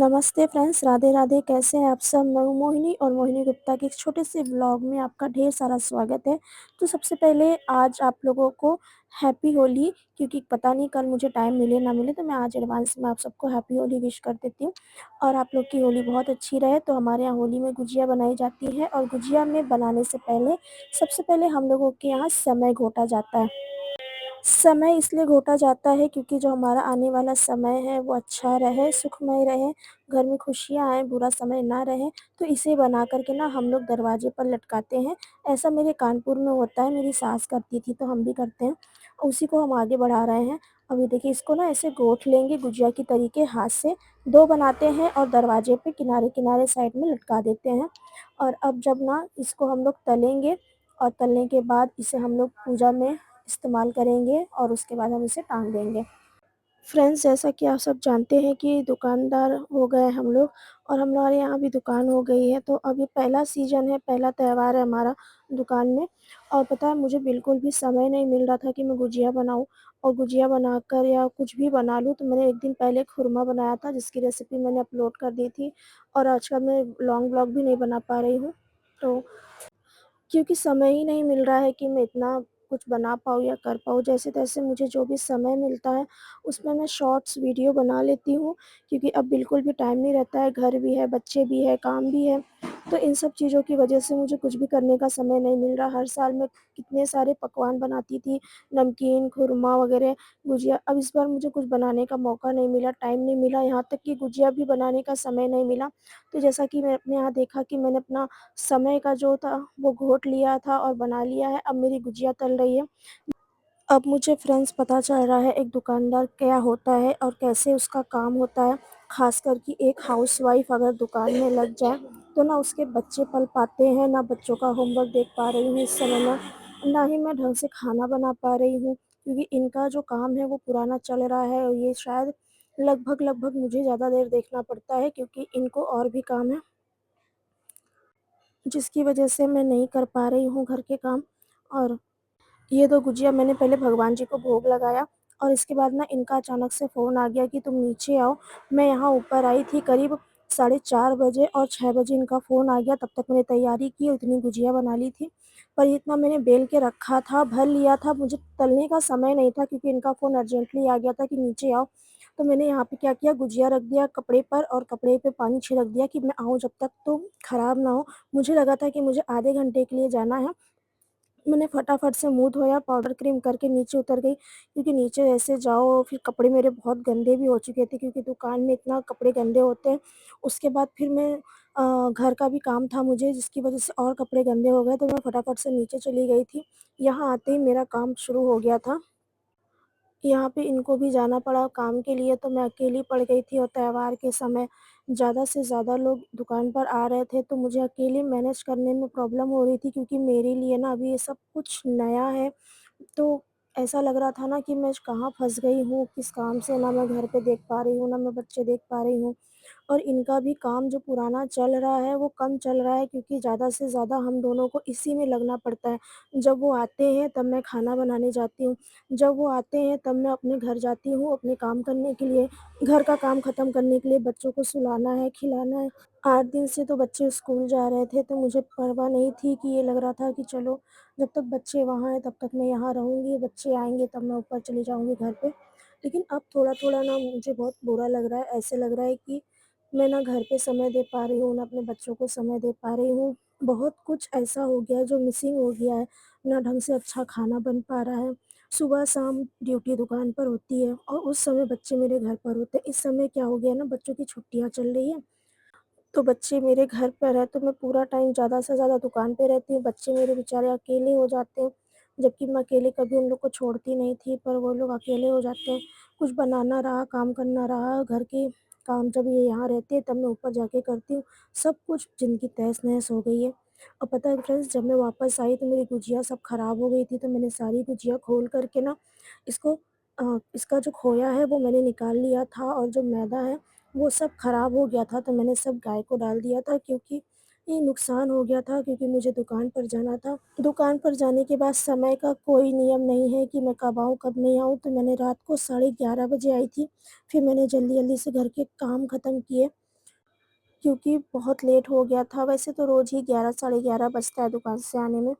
नमस्ते फ्रेंड्स, राधे राधे। कैसे हैं आप सब? मैं हूँ मोहिनी और मोहिनी गुप्ता के एक छोटे से व्लॉग में आपका ढेर सारा स्वागत है। तो सबसे पहले आज आप लोगों को हैप्पी होली, क्योंकि पता नहीं कल मुझे टाइम मिले ना मिले, तो मैं आज एडवांस में आप सबको हैप्पी होली विश कर देती हूँ। और आप लोग की होली बहुत अच्छी रहे। तो हमारे यहाँ होली में गुजिया बनाई जाती है, और गुजिया में बनाने से पहले सबसे पहले हम लोगों के यहाँ समय घोटा जाता है। समय इसलिए घोटा जाता है क्योंकि जो हमारा आने वाला समय है वो अच्छा रहे, सुखमय रहे, घर में खुशियाँ आएँ, बुरा समय ना रहे। तो इसे बना कर के ना हम लोग दरवाजे पर लटकाते हैं। ऐसा मेरे कानपुर में होता है, मेरी सास करती थी तो हम भी करते हैं। उसी को हम आगे बढ़ा रहे हैं। अभी देखिए, इसको ना ऐसे गोथ लेंगे गुजिया की तरीके, हाथ से 2 बनाते हैं और दरवाजे पे किनारे-किनारे साइड में लटका देते हैं। और अब जब ना इसको हम लोग तलेंगे, और तलने के बाद इसे हम लोग पूजा में इस्तेमाल करेंगे और उसके बाद हम इसे टांग देंगे। फ्रेंड्स, जैसा कि आप सब जानते हैं कि दुकानदार हो गए हम लोग, और हमारे यहाँ भी दुकान हो गई है। तो अभी पहला सीज़न है, पहला त्यौहार है हमारा दुकान में। और पता है, मुझे बिल्कुल भी समय नहीं मिल रहा था कि मैं गुजिया बनाऊँ, और गुजिया बनाकर या कुछ भी बना लूँ। तो मैंने एक दिन पहले खुरमा बनाया था, जिसकी रेसिपी मैंने अपलोड कर दी थी। और आज का मैं लॉन्ग व्लॉग भी नहीं बना पा रही हूँ। तो क्योंकि समय ही नहीं मिल रहा है कि मैं इतना कुछ बना पाऊँ या कर पाऊँ। जैसे-तैसे मुझे जो भी समय मिलता है, उसमें मैं शॉर्ट्स वीडियो बना लेती हूँ, क्योंकि अब बिल्कुल भी टाइम नहीं रहता है, घर भी है, बच्चे भी हैं, काम भी है। तो इन सब चीज़ों की वजह से मुझे कुछ भी करने का समय नहीं मिल रहा। हर साल मैं कितने सारे पकवान बनाती थी, नमकीन, खुरमा वगैरह, गुजिया। अब इस बार मुझे कुछ बनाने का मौका नहीं मिला, टाइम नहीं मिला, यहाँ तक कि गुजिया भी बनाने का समय नहीं मिला। तो जैसा कि मैं अपने यहाँ देखा कि मैंने अपना समय का जो था वो घोट लिया था और बना लिया है। अब मेरी गुजिया तल रही है। अब मुझे फ्रेंड्स पता चल रहा है एक दुकानदार क्या होता है और कैसे उसका काम होता है। ख़ासकर कि एक हाउसवाइफ़ अगर दुकान में लग जाए तो ना उसके बच्चे पल पाते हैं, ना बच्चों का होमवर्क देख पा रही हूँ इस समय में, ना ही मैं ढंग से खाना बना पा रही हूँ, क्योंकि इनका जो काम है वो पुराना चल रहा है, और ये शायद लगभग मुझे ज़्यादा देर देखना पड़ता है, क्योंकि इनको और भी काम है, जिसकी वजह से मैं नहीं कर पा रही हूँ घर के काम। और ये 2 गुजिया मैंने पहले भगवान जी को भोग लगाया, और इसके बाद ना इनका अचानक से फ़ोन आ गया कि तुम नीचे आओ। मैं यहाँ ऊपर आई थी करीब साढ़े 4 बजे, और 6 बजे इनका फ़ोन आ गया। तब तक मैंने तैयारी की और इतनी गुजिया बना ली थी। पर इतना मैंने बेल के रखा था, भर लिया था, मुझे तलने का समय नहीं था, क्योंकि इनका फ़ोन अर्जेंटली आ गया था कि नीचे आओ। तो मैंने यहाँ पे क्या किया, गुजिया रख दिया कपड़े पर और कपड़े पे पानी छिड़क दिया कि मैं आऊँ जब तक तो ख़राब ना हो। मुझे लगा था कि मुझे आधे घंटे के लिए जाना है। मैंने फटाफट से मुँह धोया, पाउडर क्रीम करके नीचे उतर गई, क्योंकि नीचे ऐसे जाओ फिर कपड़े मेरे बहुत गंदे भी हो चुके थे, क्योंकि दुकान में इतना कपड़े गंदे होते हैं। उसके बाद फिर मैं घर का भी काम था मुझे, जिसकी वज़ह से और कपड़े गंदे हो गए, तो मैं फटाफट से नीचे चली गई थी। यहाँ आते ही मेरा काम शुरू हो गया था। यहाँ पे इनको भी जाना पड़ा काम के लिए, तो मैं अकेली पड़ गई थी, और त्योहार के समय ज़्यादा से ज़्यादा लोग दुकान पर आ रहे थे, तो मुझे अकेले मैनेज करने में प्रॉब्लम हो रही थी, क्योंकि मेरे लिए ना अभी ये सब कुछ नया है। तो ऐसा लग रहा था ना कि मैं कहाँ फँस गई हूँ, किस काम से ना मैं घर पे देख पा रही हूँ, ना मैं बच्चे देख पा रही हूँ। और इनका भी काम जो पुराना चल रहा है वो कम चल रहा है, क्योंकि ज़्यादा से ज़्यादा हम दोनों को इसी में लगना पड़ता है। जब वो आते हैं तब मैं खाना बनाने जाती हूँ, जब वो आते हैं तब मैं अपने घर जाती हूँ अपने काम करने के लिए, घर का काम ख़त्म करने के लिए, बच्चों को सुलाना है, खिलाना है। 8 दिन से तो बच्चे स्कूल जा रहे थे, तो मुझे परवाह नहीं थी, कि ये लग रहा था कि चलो जब तक बच्चे वहाँ हैं तब तक मैं यहाँ रहूँगी, बच्चे आएँगे तब मैं ऊपर चली जाऊँगी घर पे। लेकिन अब थोड़ा-थोड़ा ना मुझे बहुत बुरा लग रहा है, ऐसे लग रहा है कि मैं ना घर पे समय दे पा रही हूँ, ना अपने बच्चों को समय दे पा रही हूँ। बहुत कुछ ऐसा हो गया है जो मिसिंग हो गया है, ना ढंग से अच्छा खाना बन पा रहा है। सुबह-शाम ड्यूटी दुकान पर होती है, और उस समय बच्चे मेरे घर पर होते हैं। इस समय क्या हो गया ना, बच्चों की छुट्टियाँ चल रही हैं, तो बच्चे मेरे घर पर हैं, तो मैं पूरा टाइम ज़्यादा से ज़्यादा दुकान पे रहती हूँ। बच्चे मेरे बेचारे अकेले हो जाते हैं, जबकि मैं अकेले कभी उन लोग को छोड़ती नहीं थी, पर वो लोग अकेले हो जाते हैं। कुछ बनाना रहा, काम करना रहा, घर के काम जब ये यहाँ रहते हैं तब मैं ऊपर जाके करती हूँ। सब कुछ ज़िंदगी तहस-नहस हो गई है। और पता है फ्रेंड्स, जब मैं वापस आई तो मेरी गुजिया सब खराब हो गई थी, तो मैंने सारी गुजिया खोल कर के ना इसको इसका जो खोया है वो मैंने निकाल लिया था, और जो मैदा है वो सब खराब हो गया था, तो मैंने सब गाय को डाल दिया था, क्योंकि ये नुकसान हो गया था, क्योंकि मुझे दुकान पर जाना था। दुकान पर जाने के बाद समय का कोई नियम नहीं है कि मैं कब आऊँ, कब नहीं आऊँ, तो मैंने रात को साढ़े 11 बजे आई थी। फिर मैंने जल्दी-जल्दी से घर के काम ख़त्म किए, क्योंकि बहुत लेट हो गया था। वैसे तो रोज़ ही 11 साढ़े 11 बजता है दुकान से आने में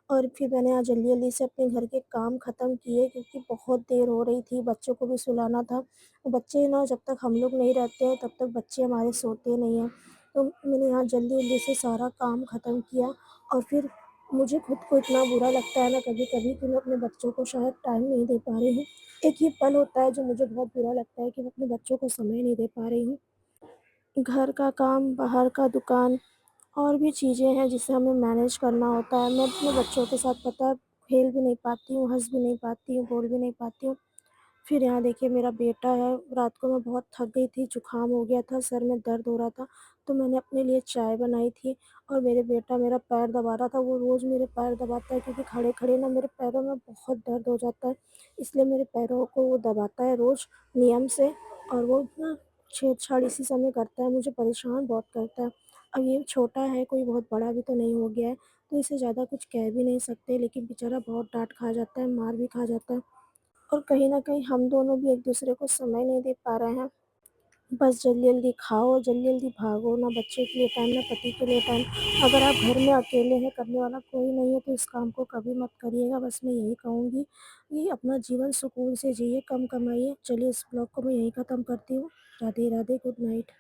और फिर मैंने आज जल्दी-जल्दी से अपने घर के काम ख़त्म किए क्योंकि बहुत देर हो रही थी, बच्चों को भी सुलाना था। बच्चे ना जब तक हम लोग नहीं रहते हैं तब तक बच्चे हमारे सोते नहीं हैं। तो मैंने यहाँ जल्दी-जल्दी से सारा काम ख़त्म किया और फिर मुझे खुद को इतना बुरा लगता है ना कभी-कभी कि मैं अपने बच्चों को शायद टाइम नहीं दे पा रही हूँ। एक ये पल होता है जो मुझे बहुत बुरा लगता है कि मैं अपने बच्चों को समय नहीं दे पा रही हूँ। घर का काम, बाहर का दुकान और भी चीज़ें हैं जिसे हमें मैनेज करना होता है। मैं अपने बच्चों के साथ पता है खेल भी नहीं पाती हूँ, हँस भी नहीं पाती हूँ, बोल भी नहीं पाती हूँ। फिर यहाँ देखिए मेरा बेटा है, रात को मैं बहुत थक गई थी, जुकाम हो गया था, सर में दर्द हो रहा था, तो मैंने अपने लिए चाय बनाई थी और मेरे बेटा मेरा पैर दबा रहा था, वो रोज़ मेरे पैर दबाता है क्योंकि खड़े-खड़े ना मेरे पैरों में बहुत दर्द हो जाता है, इसलिए मेरे पैरों को वो दबाता है रोज़ नियम से और वो ना छेड़-छाड़ इसी समय करता है, मुझे परेशान बहुत करता है। अब ये छोटा है, कोई बहुत बड़ा भी तो नहीं हो गया है, तो इसे ज़्यादा कुछ कह भी नहीं सकते, लेकिन बेचारा बहुत डाँट खा जाता है, मार भी खा जाता है। और कहीं न कहीं हम दोनों भी एक-दूसरे को समय नहीं दे पा रहे हैं। बस जल्दी-जल्दी खाओ, जल्दी-जल्दी भागो, ना बच्चे के लिए टाइम, ना पति के लिए टाइम। अगर आप घर में अकेले हैं, करने वाला कोई नहीं है, तो इस काम को कभी मत करिएगा, बस मैं यही कहूँगी कि अपना जीवन सुकून से जिए, कम कमाइए। चलिए इस ब्लॉग को मैं यहीं ख़त्म करती हूँ। Radhe Radhe, good night.